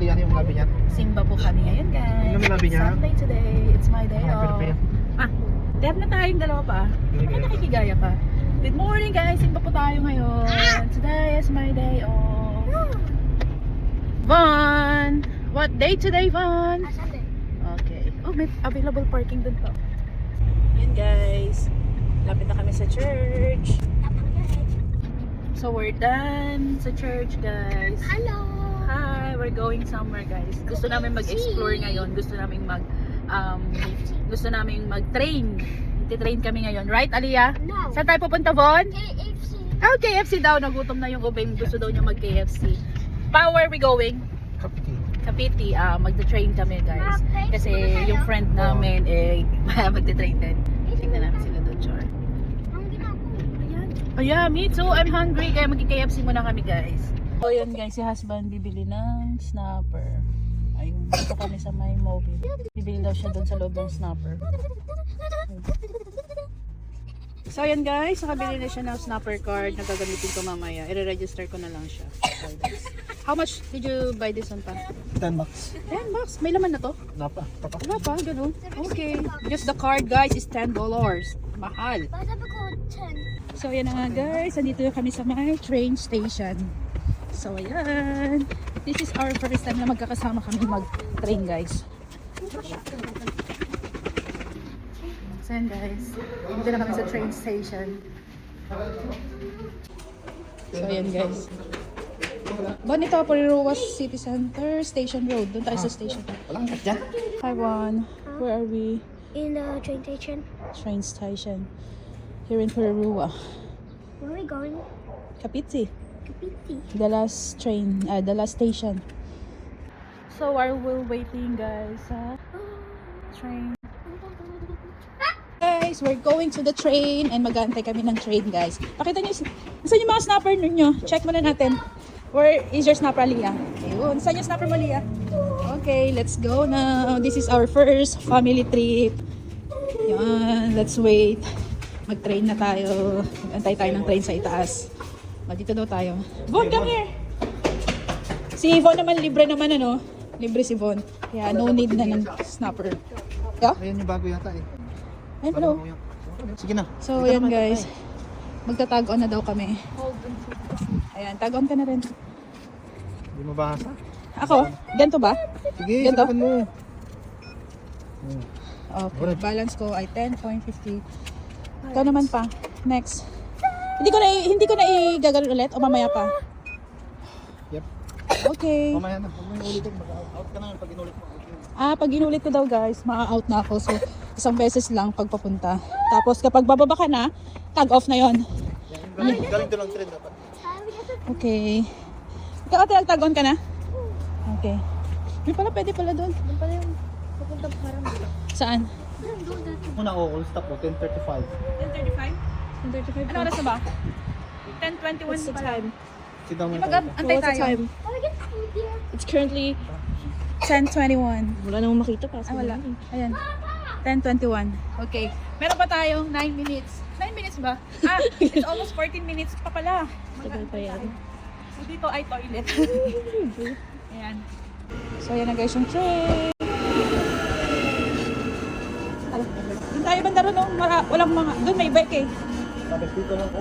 Aliyah yung labi niya. Simba po kami ngayon, guys. Yung labi niya. Sunday today. It's my day off. Perfect. Dahil na tayong dalawa pa. Bakit nakikigaya ka? Good morning, guys. Simba po tayo ngayon. Today is my day off. Von! What day today, Von? Sunday. Okay. Oh, may available parking dun po. Yan, guys. Lapit na kami sa church. So, we're done sa church, guys. Hello. Hi, we're going somewhere, guys. Gusto namin mag-explore ngayon. Gusto namin mag-train. Titrain kami ngayon. Right, Aliyah? No. Saan tayo pupunta, Von? KFC. Oh, KFC daw. Nagutom na yung Ubeng. Gusto daw niya mag-KFC. Where are we going? Kapiti. Magta-train kami, guys. Kasi yung friend namin, magta-train din. Tingnan namin sila doon, Char. Oh yeah, me too. I'm hungry. Kaya mag-KFC muna kami, guys. So yan, guys. Si husband bibili ng snapper. Ayun. Dito kami sa my mobile. Bibili daw siya doon sa loob ng snapper. So yan, guys. Nakabili na siya ng snapper card na gagamitin ko mamaya. I-register ko na lang siya. How much did you buy this one pa? $10. 10 bucks. May laman na to? Wala pa. Wala pa, ganun. Okay. Just the card, guys, is $10. Mahal. Bakit sabi ko 10? So yan na nga, guys, andito kami sa my train station. So ayan, this is our first time na magkakasama kami mag-train, guys. So yan, guys, dito na kami sa train station. So ayan, guys. Bon, ito po Ruas City Center, Station Road. Doon tayo sa station. Walang kat dyan. Hi, Juan. Where are we? In the train station. Train station. Here in Perua. Where are we going? Kapitsi. Kapiti. The last train, the last station. So while we're waiting, guys, train. Guys, we're going to the train and mag-aantay kami ng train, guys. Pakita niyo, saan yung mga snapper ninyo? Check muna natin. Where is your snapper, Aliyah? Ayun, saan yung snapper mo, Aliyah? Okay, let's go now. This is our first family trip. Yan, let's wait. Mag-train na tayo. Mag-antay tayo ng train sa itaas. Dito daw tayo. Von, come here! Si Von naman, libre naman, ano? Libre si Von. Kaya no need na ng snapper. Yeah? Ayan yung bago yata eh. Ayun, hello. Sige na. So, ayan, guys. Magta-tag-on na daw kami. Ayan, tag-on ka na rin. Hindi mo bahasa? Ako? Ganito ba? Sige, Ganito? sabihin mo. Okay, balance ko ay 10.50. Ikaw naman pa. Next. Hindi ko na igagawin ulit o mamaya pa? Yep. Okay. Mamaya na. Huwag mo yung ulitin. Mag-out ka na pag inulit mo. Pag inulit ko daw, guys, maa-out na ako. So, isang beses lang pagpapunta. Tapos kapag bababa ka na, tag off na yon. Galing doon ang trend dapat. Okay. Ikaw ate, tag on ka na? Okay. May pala, pwede pala doon. Doon pala yung papunta parang dito. Saan? Muna all stop mo, 10:35. 10:35? 10:35. Ano oras na ba? 10:21 pa lang. Sit down mo. Mag-antay tayo. Oh, we get food here. It's currently 10:21. Wala namang makita pa. Wala. Ayan. 10:21. Okay. Meron pa tayong 9 minutes. 9 minutes ba? It's almost 14 minutes pa pala. Tagal pa yan. So dito ay toilet. Ayan. So ayan na, guys, yung train. Doon tayo banda ron, no? Walang mga, doon may bike eh. Tapos dito lang po.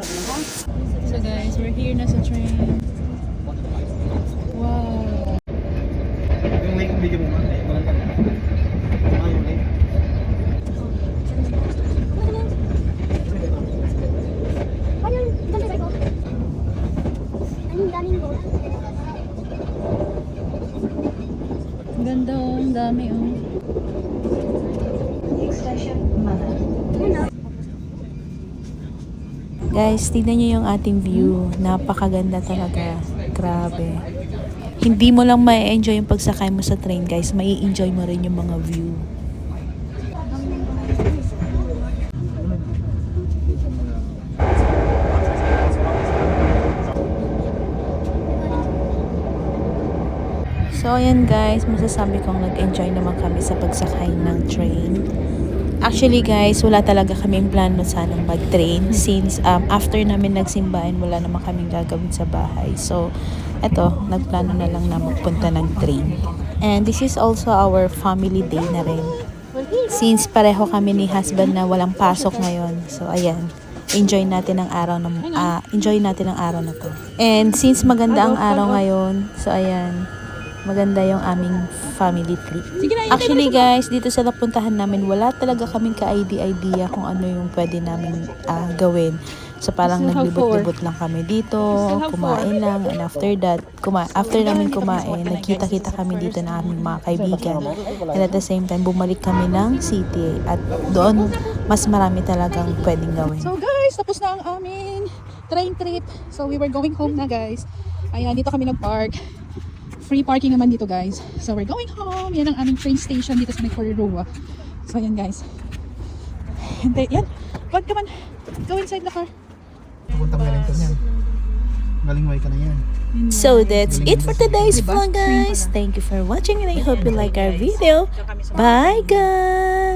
So guys, we're here na sa train. Wow. Yung like video mo man. Yung like. Ano yung dami ko? Ano yung daming ko? Ang ganda, oh. Ang dami, oh. Guys, tignan niyo yung ating view. Napakaganda talaga. Grabe. Hindi mo lang ma-enjoy yung pagsakay mo sa train, guys. Mai-enjoy mo rin yung mga view. So, ayan, guys. Masasabi kong nag-enjoy naman kami sa pagsakay ng train. Actually guys, wala talaga kaming plano sanang mag-train since after namin nagsimbahan, wala naman kaming gagawin sa bahay. So, eto, nagplano na lang na magpunta ng train. And this is also our family day na rin. Since pareho kami ni husband na walang pasok ngayon. So, ayan. Enjoy natin ang araw na to. And since maganda ang araw ngayon, so ayan, maganda yung aming family trip. Sige na, Actually guys, dito sa napuntahan namin, wala talaga kaming ka-idea kung ano yung pwede namin gawin. So parang Still have naglibot-libot lang kami dito, Still have kumain lang, and after namin kumain, nagkita-kita kami dito ng aming mga kaibigan. And at the same time, bumalik kami ng city. At doon, mas marami talagang pwedeng gawin. So guys, tapos na ang aming train trip. So we were going home na guys. Ayan, dito kami nag-park. Free parking naman dito guys. So we're going home. Yan ang aming train station dito sa Corridor. So ayan guys. And then, yan. Come on. Go inside the car. Pupuntang Wellington yan. Galing way ka na yan. So that's it for today's vlog guys. Thank you for watching and I hope you like our video. Bye guys!